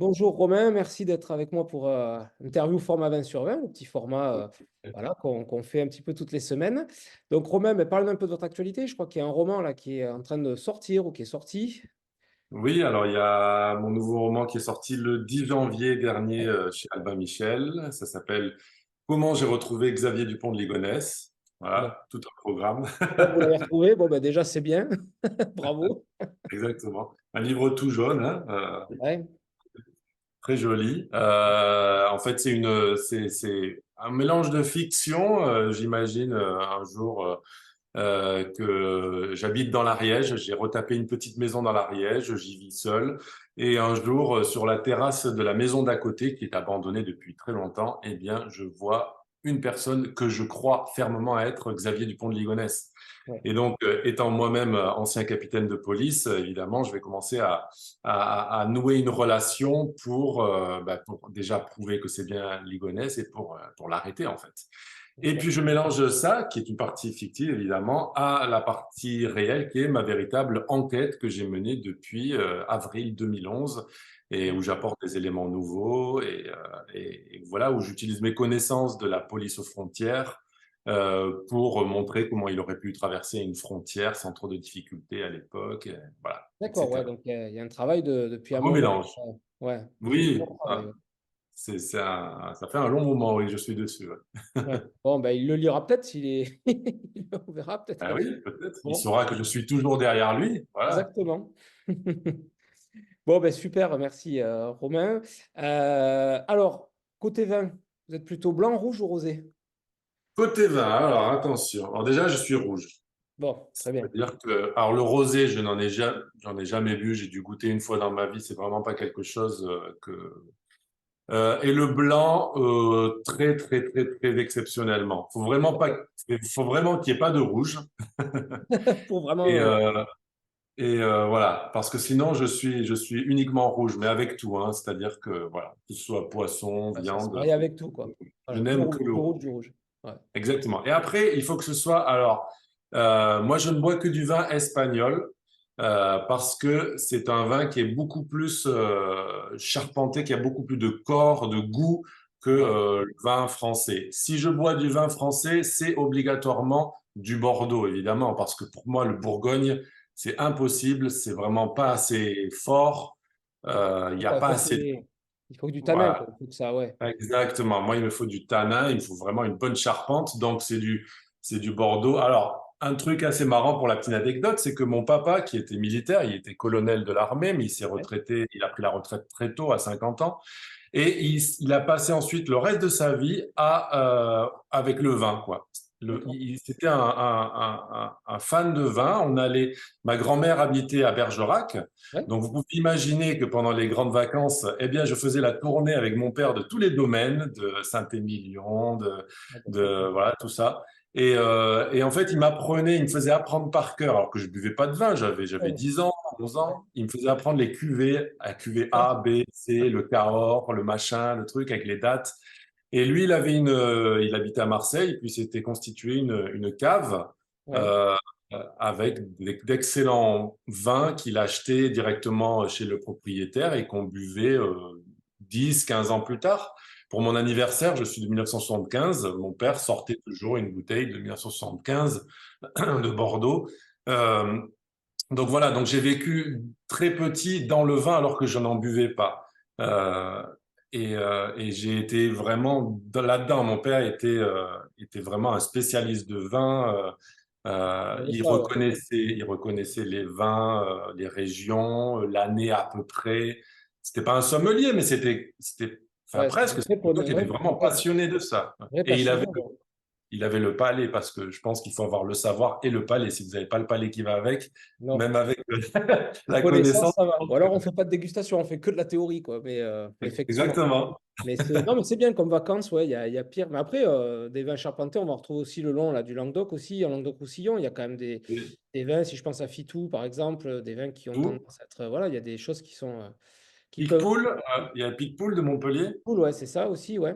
Bonjour Romain, merci d'être avec moi pour interview format 20 sur 20, le petit format voilà, qu'on fait un petit peu toutes les semaines. Donc Romain, parle un peu de votre actualité. Je crois qu'il y a un roman là qui est en train de sortir ou qui est sorti. Oui, alors il y a mon nouveau roman qui est sorti le 10 janvier dernier Ouais. chez Albin Michel. Ça s'appelle Comment j'ai retrouvé Xavier Dupont de Ligonnès. Bon, Voilà, tout un programme. bon, vous l'avez retrouvé, bon, déjà c'est bien, bravo. Exactement. Un livre tout jaune, hein, Ouais. très joli. En fait, c'est un mélange de fiction. J'imagine un jour que j'habite dans l'Ariège. J'ai retapé une petite maison dans l'Ariège. J'y vis seul. Et un jour, sur la terrasse de la maison d'à côté, qui est abandonnée depuis très longtemps, eh bien, je vois une personne que je crois fermement être Xavier Dupont de Ligonnès. Ouais. Et donc, étant moi-même ancien capitaine de police, évidemment, je vais commencer à nouer une relation pour déjà prouver que c'est bien Ligonnès et pour l'arrêter, en fait. Et Ok. puis, je mélange ça, qui est une partie fictive, évidemment, à la partie réelle, qui est ma véritable enquête que j'ai menée depuis avril 2011 et où j'apporte des éléments nouveaux et voilà, où j'utilise mes connaissances de la police aux frontières pour montrer comment il aurait pu traverser une frontière sans trop de difficultés à l'époque, voilà, D'accord, ouais, etc. donc il y a un travail depuis Un un beau moment. mélange. Ouais, du Oui, bon travail. Ouais. ça fait un long moment, oui, je suis dessus. Ouais. Ouais. Bon, il le lira peut-être s'il est. On verra peut-être Ah qu'un jour. oui, peut-être. Il Bon, saura que je suis toujours derrière lui. Voilà. exactement. Bon, super, merci Romain. Alors, côté vin, vous êtes plutôt blanc, rouge ou rosé? Côté vin, alors attention. Alors déjà, je suis rouge. Bon, très bien. C'est-à-dire que, alors le rosé, j'en ai jamais bu. J'ai dû goûter une fois dans ma vie. C'est vraiment pas quelque chose que. Et le blanc, très très très très exceptionnellement. Faut vraiment qu'il n'y ait pas de rouge. Pour vraiment. Et voilà, parce que sinon je suis uniquement rouge, mais avec tout, hein. C'est-à-dire que voilà, que ce soit poisson, Ouais, ça se viande, marie avec tout, quoi. je Voilà, du n'aime rouge, que le du rouge. rouge, du rouge. Ouais. Exactement. Et après, il faut que ce soit. Alors, moi, je ne bois que du vin espagnol parce que c'est un vin qui est beaucoup plus charpenté, qui a beaucoup plus de corps, de goût que Ouais. le vin français. Si je bois du vin français, c'est obligatoirement du Bordeaux, évidemment, parce que pour moi, le Bourgogne, c'est impossible. C'est vraiment pas Ouais. assez fort. Il n'y a D'accord, pas assez de. il faut du tanin, quoi. Voilà. Il faut que ça, ouais. Exactement. Moi, il me faut du tanin, il me faut vraiment une bonne charpente. Donc, c'est du Bordeaux. Alors, un truc assez marrant pour la petite anecdote, c'est que mon papa, qui était militaire, il était colonel de l'armée, mais il s'est Ouais. retraité, il a pris la retraite très tôt, à 50 ans. Et il a passé ensuite le reste de sa vie avec le vin, quoi. D'accord. C'était un fan de vin. Ma grand-mère habitait à Bergerac. Ouais. Donc, vous pouvez imaginer que pendant les grandes vacances, eh bien, je faisais la tournée avec mon père de tous les domaines, de Saint-Émilion, Ah, bah, sympa. voilà, tout ça. Et en fait, il me faisait apprendre par cœur, alors que je buvais pas de vin, j'avais Ouais. 10 ans, 11 Ouais. ans. Il me faisait apprendre les cuvées, la cuvée A, B, C, le Cahors, le machin, le truc avec les dates. Et lui, il habitait à Marseille, puis s'était constitué une cave Ouais. euh, avec d'excellents vins qu'il achetait directement chez le propriétaire et qu'on buvait 10, 15 ans plus tard. Pour mon anniversaire, je suis de 1975, mon père Ouais. sortait toujours une bouteille de 1975 de Bordeaux. Euh, donc voilà, donc j'ai vécu très petit dans le vin alors que je n'en buvais pas. Euh, et j'ai été vraiment là-dedans. Mon père était vraiment un spécialiste de vin. On veut ça, ouais. Il reconnaissait les vins, les régions, l'année à peu près. C'était pas un sommelier, mais enfin Ouais, c'est presque. C'était quelqu'un qui était vraiment passionné de ça. vrai Et passionné. Ouais. il avait le palais parce que je pense qu'il faut avoir le savoir et le palais. Si vous n'avez pas le palais qui va avec, Non. même avec La la connaissance, connaissance. ça va. Ou alors, on fait pas de dégustation, on fait que de la théorie, quoi. Mais effectivement. Exactement. Non, mais c'est bien comme vacances, ouais, il y a pire. Mais après, des vins charpentés, on va retrouver aussi le long là, du Languedoc aussi. En Languedoc-Roussillon, il y a quand même Et des vins, si je pense à Fitou, par exemple, des vins qui ont tout. tendance à être. Voilà, il y a des choses qui sont, qui peuvent. Picpoul, il y a Picpoul de Montpellier. Cool, ouais, c'est ça aussi, ouais.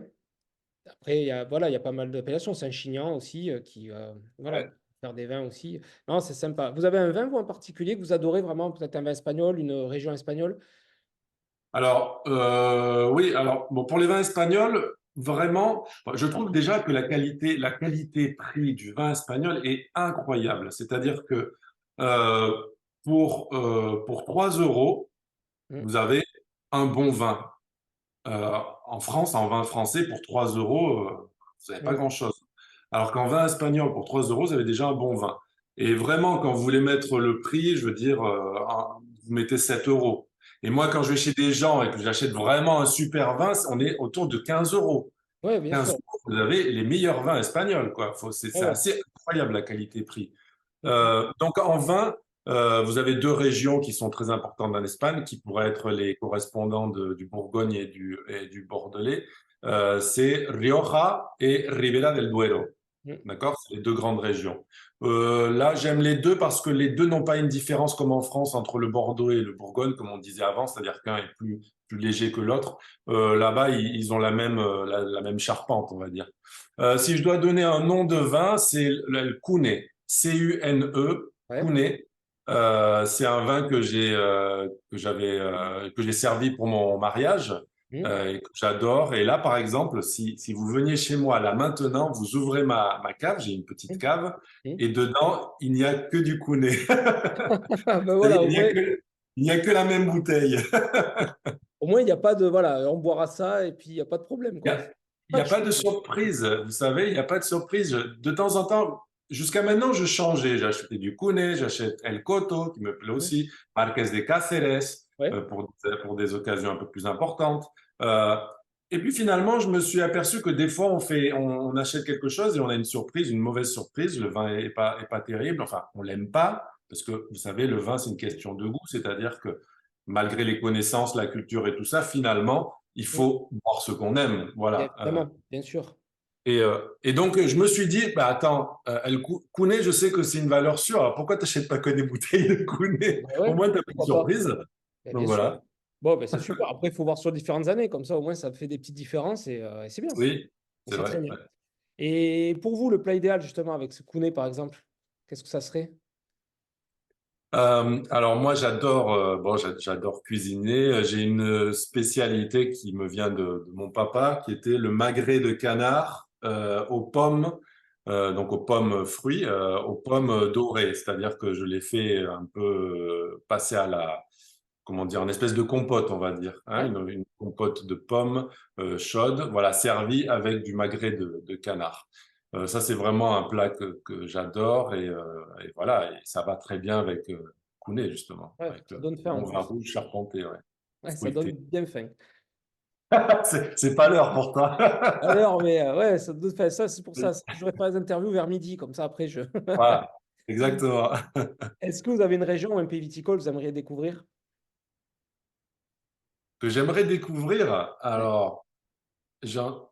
Après, voilà, il y a pas mal d'appellations. Saint-Chinian aussi, qui, voilà, Ouais. faire des vins aussi. Non, c'est sympa. Vous avez un vin, vous, en particulier, que vous adorez vraiment, peut-être un vin espagnol, une région espagnole? Alors, oui, alors, bon, pour les vins espagnols, vraiment, je trouve déjà que la qualité-prix du vin espagnol est incroyable. C'est-à-dire que euh, pour 3 euros, Mm. vous avez un bon vin. En France, en vin français, pour 3 euros, vous n'avez pas Mm. grand-chose. Alors qu'en vin espagnol, pour 3 euros, vous avez déjà un bon vin. Et vraiment, quand vous voulez mettre le prix, je veux dire, vous mettez 7 euros. Et moi, quand je vais chez des gens et que j'achète vraiment un super vin, on est autour de 15 euros. Ouais, bien 15 sûr. euros, vous avez les meilleurs vins espagnols, quoi. Ouais, C'est ouais. assez incroyable la qualité-prix. Mm. Donc en vin, vous avez deux régions qui sont très importantes en Espagne, qui pourraient être les correspondants du Bourgogne et du Bordelais. C'est Rioja et Ribera del Duero. Mm. D'accord? C'est les deux grandes régions. Là, j'aime les deux parce que les deux n'ont pas une différence comme en France entre le Bordeaux et le Bourgogne, comme on disait avant, c'est-à-dire qu'un est plus léger que l'autre. Là-bas, ils ont la même charpente, on va dire. Si je dois donner un nom de vin, c'est le Cune. C-U-N-E, Ouais. Cune. C'est un vin que j'ai servi pour mon mariage Mm. et que j'adore. Et là, par exemple, si vous veniez chez moi là maintenant, vous ouvrez ma cave, j'ai une petite Mm. cave, Mm. et dedans, il n'y a que du Cune. Ben Il voilà, n'y a que, il n'y a que la même bouteille. au moins, il n'y a pas de, voilà, on boira ça et puis il n'y a pas de problème, Il quoi. n'y a, il y Pas a de pas de choix. surprise, vous savez, il n'y a pas de surprise. De temps en temps, jusqu'à maintenant, je changeais. J'achetais du Cune, j'achète El Coto, qui me plaît Mm. aussi, Marqués de Cáceres, Ouais. pour des occasions un peu plus importantes. Euh, et puis finalement, je me suis aperçu que des fois, on achète quelque chose et on a une surprise, une mauvaise surprise. Le vin est pas terrible. Enfin, on l'aime pas, parce que vous savez, le vin, c'est une question de goût. C'est-à-dire que malgré les connaissances, la culture et tout ça, finalement, il Mm. faut boire ce qu'on aime. Voilà. Évidemment, bien sûr. Et donc, je me suis dit, bah, attends, Kounet, je sais que c'est une valeur sûre. Alors, pourquoi tu n'achètes pas que des bouteilles de Kounet? Ben Au ouais, moins, tu as une pourquoi pas. surprise. Ben, Donc, bien sûr. voilà. Bon, ben c'est super. Après, il faut voir sur différentes années. Comme ça, au moins, ça fait des petites différences et c'est bien. Oui, c'est C'est très vrai. bien. Ouais. Et pour vous, le plat idéal, justement, avec ce Kounet, par exemple, qu'est-ce que ça serait? Alors, moi, j'adore cuisiner. J'ai une spécialité qui me vient de mon papa, qui était le magret de canard aux pommes, donc aux pommes fruits, aux pommes dorées. C'est-à-dire que je l'ai fait un peu passer à comment dire, une espèce de compote, on va dire, hein, Ouais. une compote de pommes chaude, voilà, servie avec du magret de canard. Ça, c'est vraiment un plat que j'adore et voilà, et ça va très bien avec Kounet, justement, Ouais, avec ça donne faim en mon vin plus. rouge charpenté, ouais, Ouais, ça donne fruité. bien faim. C'est pas l'heure pour toi. Alors, mais ouais, ça donne faim. Ça, c'est pour ça. J'aurais pas les interviews vers midi, comme ça, après, je. Voilà, exactement. Est-ce que vous avez une région ou un pays viticole que vous aimeriez découvrir? Que j'aimerais découvrir, Ouais. alors,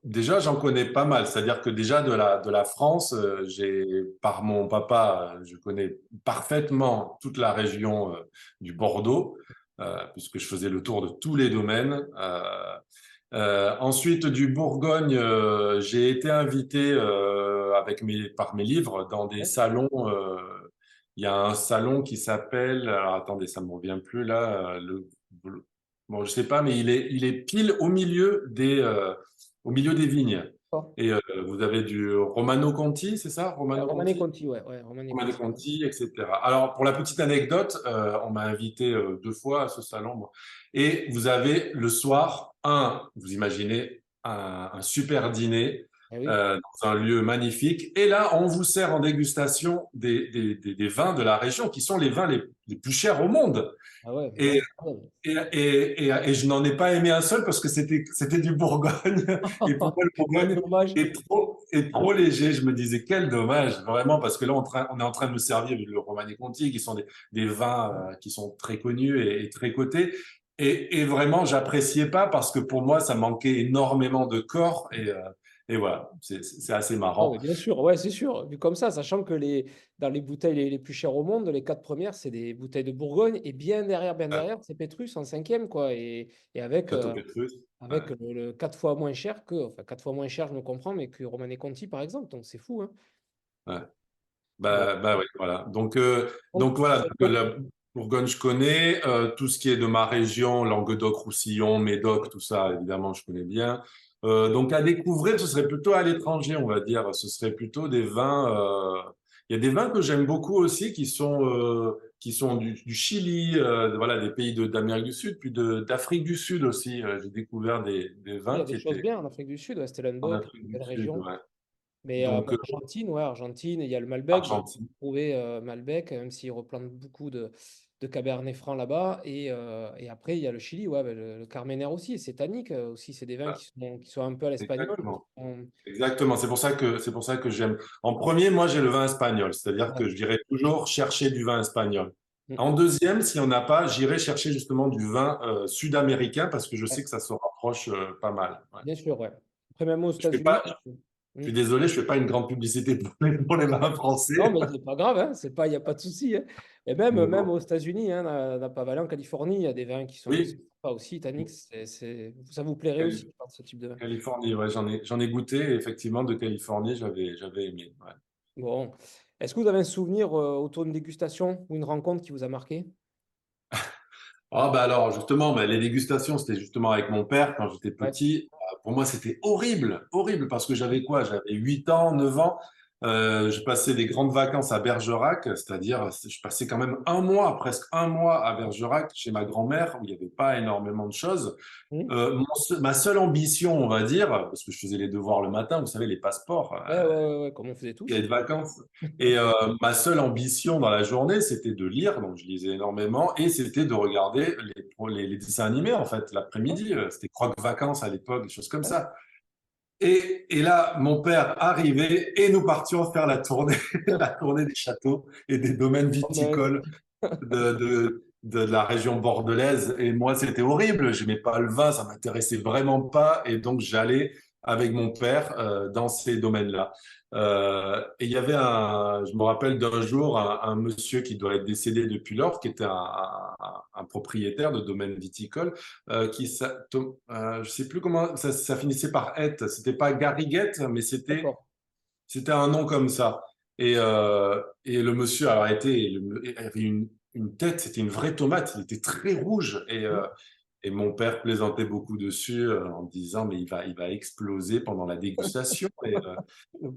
déjà, j'en connais pas mal. C'est-à-dire que déjà de la France, par mon papa, je connais parfaitement toute la région du Bordeaux, puisque je faisais le tour de tous les domaines. Ensuite, du Bourgogne, j'ai été invité par mes livres dans des Ouais. salons. Il y a un salon qui s'appelle, alors attendez, ça me revient plus là. Bon, je sais pas, mais il est pile au milieu des vignes. D'accord. Et vous avez du Romano Conti, c'est ça? Romano Romanée Conti? Conti, ouais, ouais, Romanée Romano Conti. Conti, etc. Alors, pour la petite anecdote, on m'a invité 2 fois à ce salon, moi. Et vous avez le soir, vous imaginez, un super dîner Eh oui. dans un lieu magnifique. Et là, on vous sert en dégustation des vins de la région, qui sont les vins les plus chers au monde. Ah ouais, Et incroyable. et je n'en ai pas aimé un seul parce que c'était du Bourgogne. Et pour moi, le Quel Bourgogne dommage. est trop léger. Je me disais, quel dommage, vraiment, parce que là, on est en train de me servir le Romanée Conti, qui sont des vins qui sont très connus et très cotés. Et vraiment, j'appréciais pas parce que pour moi, ça manquait énormément de corps. Et voilà, c'est assez Oh, marrant. mais bien sûr, ouais, c'est sûr. Vu comme ça, sachant que dans les bouteilles les plus chères au monde, les quatre premières, c'est des bouteilles de Bourgogne. Et bien derrière, c'est Pétrus en cinquième, quoi. Et avec, Château Petrus. avec Ouais. le quatre fois moins cher que, enfin, quatre fois moins cher, je me comprends, mais que Romanée Conti, par exemple. Donc, c'est fou, hein. Ouais. Bon. Bah oui, voilà. Donc, Donc voilà. ça Donc, donne- Bourgogne, je connais. Tout ce qui est de ma région, Languedoc-Roussillon, Médoc, tout ça, évidemment, je connais bien. Donc, à découvrir, ce serait plutôt à l'étranger, on va dire. Ce serait plutôt des vins. Il y a des vins que j'aime beaucoup aussi qui sont du Chili, voilà, des pays d'Amérique du Sud, puis d'Afrique du Sud aussi. J'ai découvert des Il y vins a des qui choses étaient bien en Afrique du Sud, ouais, en Stellenbosch, Afrique une du belle Sud, région. ouais. Mais Donc, Argentine, ouais, Argentine, il y a le Malbec. J'ai Argentine. trouvé Malbec, même s'ils replantent beaucoup de Cabernet Franc là-bas. Et après, il y a le Chili, ouais, bah, le Carmener aussi, et c'est tannique aussi. C'est des vins qui sont un peu à l'espagnol. Exactement. Exactement. C'est pour ça que j'aime. En premier, moi, j'ai le vin espagnol, c'est-à-dire Ouais. que je dirais toujours chercher du vin espagnol. Mm, En deuxième, si on n'a pas, j'irai chercher justement du vin sud-américain parce que je ouais. sais que ça se rapproche pas mal. Ouais. Bien sûr, ouais. Après, même aux Je fais États-Unis. pas, Mm. je suis désolé, je fais pas une grande publicité pour les vins Non, français. mais c'est pas grave, hein, c'est pas, il n'y a pas de souci, hein. Et même aux États-Unis, hein, pas Valley, en Californie, il y a des vins qui sont Oui, pas aussi tanniques. Ça vous plairait aussi, je pense, ce type de vin. Californie, ouais, j'en ai goûté effectivement de Californie, j'avais aimé. Ouais. Bon. Est-ce que vous avez un souvenir autour d'une dégustation ou une rencontre qui vous a marqué? Ah bah alors justement, bah, les dégustations, c'était justement avec mon père quand j'étais Ouais, petit. Pour moi, c'était horrible, horrible parce que j'avais quoi? J'avais 8 ans, 9 ans. Je passais des grandes vacances à Bergerac, c'est-à-dire je passais quand même un mois, presque un mois à Bergerac chez ma grand-mère où il n'y avait pas énormément de choses. hmm. Ma seule ambition, on va dire, parce que je faisais les devoirs le matin, vous savez, les passeports, Ouais, comme on faisait il y a tous. de vacances. Et ma seule ambition dans la journée, c'était de lire, donc je lisais énormément, et c'était de regarder les dessins animés, en fait, Ouais, l'après-midi. C'était Croque-Vacances à l'époque, des choses comme ouais. ça. Et là, mon père arrivait et nous partions faire la tournée, la tournée des châteaux et des domaines Oh, mince. viticoles de la région bordelaise. Et moi, c'était horrible. Je n'aimais pas le vin, ça m'intéressait vraiment pas. Et donc, j'allais avec mon père dans ces domaines-là. Et il y avait je me rappelle d'un jour, un monsieur qui doit être décédé depuis lors, qui était un propriétaire de domaine viticole, je sais plus comment, ça finissait par être, c'était pas Garriguette, mais D'accord. c'était un nom comme ça. Et le monsieur alors, il avait une tête, c'était une vraie tomate, il était très rouge. Hmm. Et mon père plaisantait beaucoup dessus en disant, mais il va exploser pendant la dégustation. Le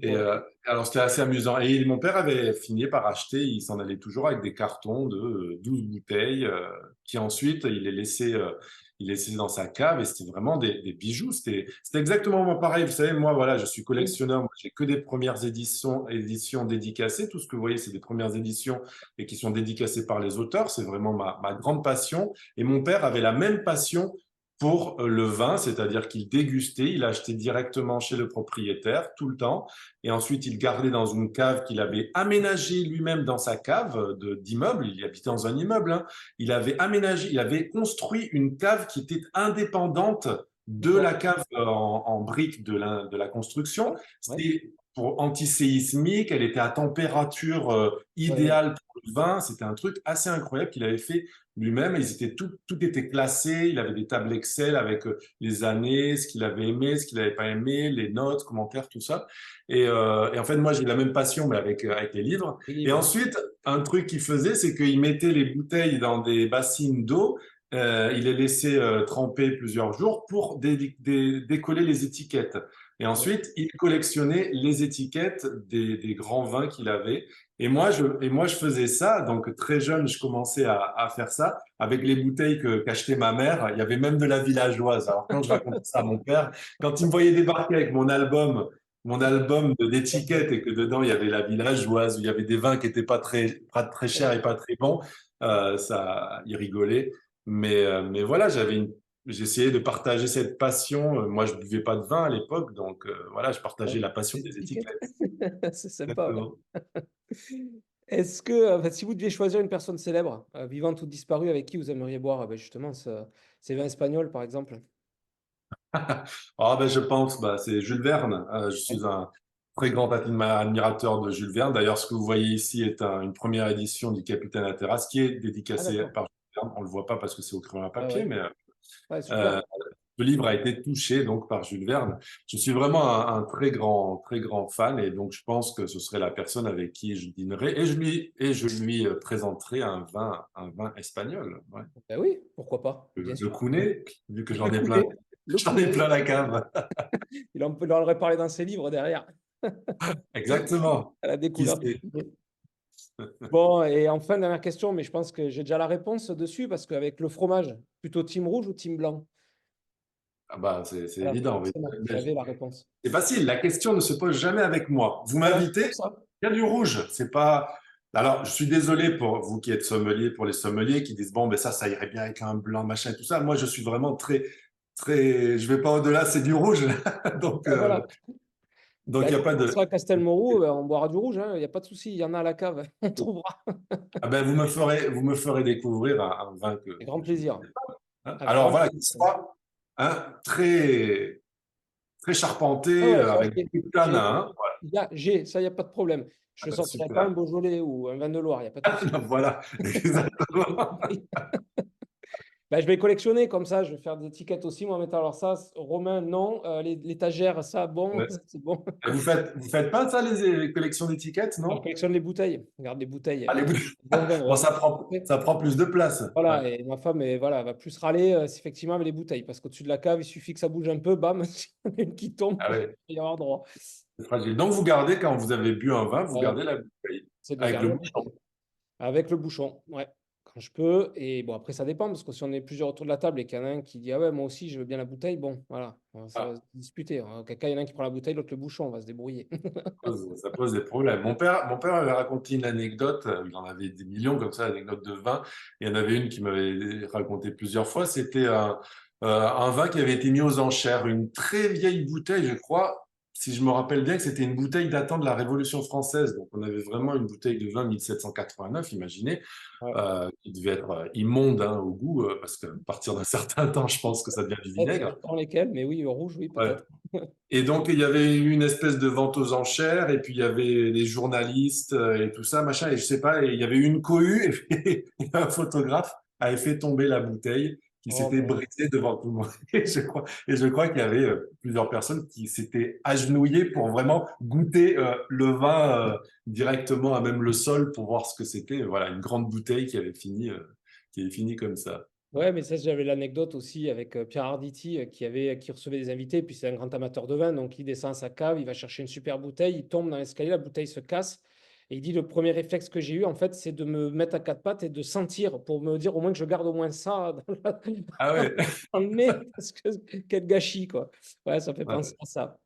Et pauvre. alors, c'était assez amusant. Et mon père avait fini par acheter, il s'en allait toujours avec des cartons de 12 bouteilles, qui ensuite, il laissait dans sa cave et c'était vraiment des bijoux. C'était exactement moi pareil. Vous savez, moi, voilà, je suis Hmm. collectionneur. Moi, j'ai que des premières éditions dédicacées. Tout ce que vous voyez, c'est des premières éditions et qui sont dédicacées par les auteurs. C'est vraiment ma grande passion. Et mon père avait la même passion pour le vin, c'est-à-dire qu'il dégustait, il achetait directement chez le propriétaire tout le temps. Et ensuite, il gardait dans une cave qu'il avait aménagée lui-même dans sa cave d'immeuble. Il habitait dans un immeuble. Hein. Il avait aménagé, il avait construit une cave qui était indépendante de D'accord. la cave en briques de la construction. Ouais, ouais, C'était pour antiséismique, elle était à température ouais. idéale pour le vin. C'était un truc assez incroyable qu'il avait fait lui-même. Tout était classé. Il avait des tables Excel avec les années, ce qu'il avait aimé, ce qu'il n'avait pas aimé, les notes, commentaires, tout ça. Et en fait, moi, j'ai la même passion, mais avec les livres. Les Et livres, ouais. ensuite, un truc qu'il faisait, c'est qu'il mettait les bouteilles dans des bassines d'eau. Il les laissait tremper plusieurs jours pour décoller les étiquettes. Et Ouais. ensuite, il collectionnait les étiquettes des grands vins qu'il avait. Et moi, je faisais ça. Donc, très jeune, je commençais à faire ça avec les bouteilles qu'achetait ma mère. Il y avait même de la villageoise. Alors, quand je racontais ça à mon père, quand il me voyait débarquer avec mon album d'étiquettes et que dedans, il y avait la villageoise, où il y avait des vins qui n'étaient pas très chers et pas très bons, il rigolait. Mais voilà, j'essayais de partager cette passion. Moi, je buvais pas de vin à l'époque, donc voilà, je partageais Ouais. la passion Les des étiquettes. étiquettes. C'est sympa, ouais. Exactement. Est-ce que, enfin, si vous deviez choisir une personne célèbre, vivante ou disparue, avec qui vous aimeriez boire justement ces vins espagnols, par exemple? Ah ben, je pense, bah, c'est Jules Verne. Je Ouais. suis un très grand admirateur de Jules Verne. D'ailleurs, ce que vous voyez ici est une première édition du Capitaine à Terrasse qui est Ah, dédicacée d'accord. par Jules Verne. On le voit pas parce que c'est au crayon à Ouais, papier, ouais. mais Ouais, euh, super. ce livre a été touché donc par Jules Verne. Je suis vraiment un très grand fan et donc je pense que ce serait la personne avec qui je dînerais et je lui présenterai un vin espagnol. Ouais. Ben oui, pourquoi pas, bien Le sûr. Counet, vu que Le Counet, le j'en ai Counet. plein la cave. Il en aurait parlé dans ses livres derrière, Exactement. à la Qui découverte du sait? Counet. Bon, et enfin, dernière question, mais je pense que j'ai déjà la réponse dessus, parce qu'avec le fromage, plutôt team rouge ou team blanc? Ah bah, c'est Voilà, évident. Oui. forcément, Mais j'avais la réponse. c'est facile, la question ne se pose jamais avec moi. Vous Voilà, c'est m'invitez, pour ça. il y a du rouge. C'est pas. Alors, je suis désolé pour vous qui êtes sommelier, pour les sommeliers qui disent bon, ben ça irait bien avec un blanc, machin, et tout ça. Moi, je suis vraiment je vais pas au-delà, c'est du rouge. Donc, Ben voilà. donc Ben, il y a quand pas on de. sera à Castelmourou, on boira du rouge, hein, il n'y a pas de souci, il y en a à la cave, on trouvera. Ah ben, vous me ferez découvrir un vin Avec que grand je ne plaisir. connais pas. Hein. Avec Alors grand voilà, plaisir. qu'il soit hein, très Ah charpenté, ouais, ça, avec beaucoup de tanin. Hein. ça, il n'y a pas de problème. Je Ah ne ben, sortirai pas un super. Beaujolais ou un vin de Loire, il n'y a pas de souci. Voilà, exactement. Ben, je vais collectionner comme ça, je vais faire des étiquettes aussi, moi, maintenant. Alors ça, Romain, non. L'étagère, ça, bon, Ouais. c'est bon. Et vous faites pas ça, les collections d'étiquettes, Moi, je non? collectionne les bouteilles. Regarde les bouteilles. Allez, Bon vin, bon, Romain. ça prend plus de place. Ouais. Voilà, et ma femme, voilà, va plus râler, c'est effectivement avec les bouteilles, parce qu'au-dessus de la cave, il suffit que ça bouge un peu, bam, il y en a une qui tombe, Ah il ouais, va y avoir droit. c'est fragile. Donc, vous gardez, quand vous avez bu un vin, vous Voilà, gardez la bouteille c'est de avec le garder la bouchon. bouteille. Avec le bouchon, ouais, quand je peux. Et bon, après, ça dépend, parce que si on est plusieurs autour de la table et qu'il y en a un qui dit, ah ouais, moi aussi, je veux bien la bouteille, bon, voilà, ça va Ah, se disputer. Quelqu'un, il y en a un qui prend la bouteille, l'autre le bouchon, on va se débrouiller. ça pose des problèmes. Mon père avait raconté une anecdote, il en avait des millions comme ça, d'anecdotes de vin. Il y en avait une qui m'avait raconté plusieurs fois. C'était un vin qui avait été mis aux enchères, une très vieille bouteille, je crois. Si je me rappelle bien que c'était une bouteille datant de la Révolution française. Donc, on avait vraiment une bouteille de vin 1789, imaginez, Ouais. qui devait être immonde hein, au goût, parce qu'à partir d'un certain temps, je pense que ça devient du Peut-être, ça vinaigre. dépend lesquels, mais oui, au rouge, oui, Ouais. peut-être. Et donc, il y avait eu une espèce de vente aux enchères, et puis il y avait les journalistes et tout ça, machin, et je sais pas, et il y avait eu une cohue, et puis un photographe avait fait tomber la bouteille qui Oh, s'était bon. brisée devant tout le monde. Et je crois qu'il y avait plusieurs personnes qui s'étaient agenouillées pour vraiment goûter le vin directement à même le sol pour voir ce que c'était. Voilà, une grande bouteille qui avait fini comme ça. Ouais, mais ça, j'avais l'anecdote aussi avec Pierre Arditi qui recevait des invités, puis c'est un grand amateur de vin, donc il descend à sa cave, il va chercher une super bouteille, il tombe dans l'escalier, la bouteille se casse, et il dit le premier réflexe que j'ai eu, en fait, c'est de me mettre à quatre pattes et de sentir pour me dire au moins que je garde au moins ça Ah ouais, dans le nez, parce que quel gâchis, quoi. Ouais, ça fait penser ouais, à ça.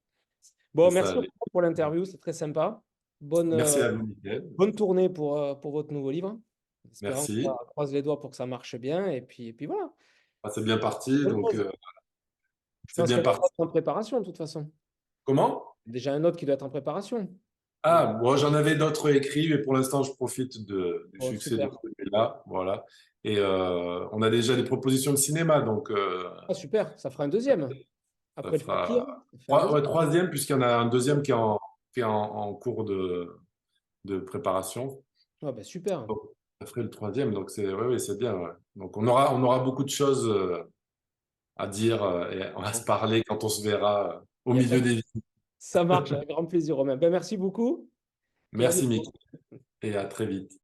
c'est Bon, merci ça. beaucoup pour l'interview, c'est très sympa. Bonne, Merci à vous, Mickaël. bonne tournée pour votre nouveau livre. Espérons que ça Merci. croise les doigts pour que ça marche bien, et puis voilà. Ah, c'est bien parti, Bonne donc chose. Je c'est pense bien qu'il y en a un parti. autre en préparation, de toute façon. Comment? Déjà un autre qui doit être en préparation. Ah, Ou- bon, j'en avais d'autres écrits, mais pour l'instant, je profite du Oh, succès de super. celui-là. Voilà. Et on a déjà des propositions de cinéma, donc Ah, super. Ça fera un deuxième. ça Après le papier, fera ça fait un ouais, deuxième. troisième, puisqu'il y en a un deuxième qui est en cours de préparation. Ah, bah, super. Donc, ça ferait le troisième, donc ouais, ouais, c'est bien. Ouais. Donc on aura beaucoup de choses à dire et on va se Bon, parler quand on se verra au il y a pas milieu de- des vies. Ça marche avec grand plaisir, Romain. Ben, merci beaucoup et à Merci, bientôt. Mick, et à très vite.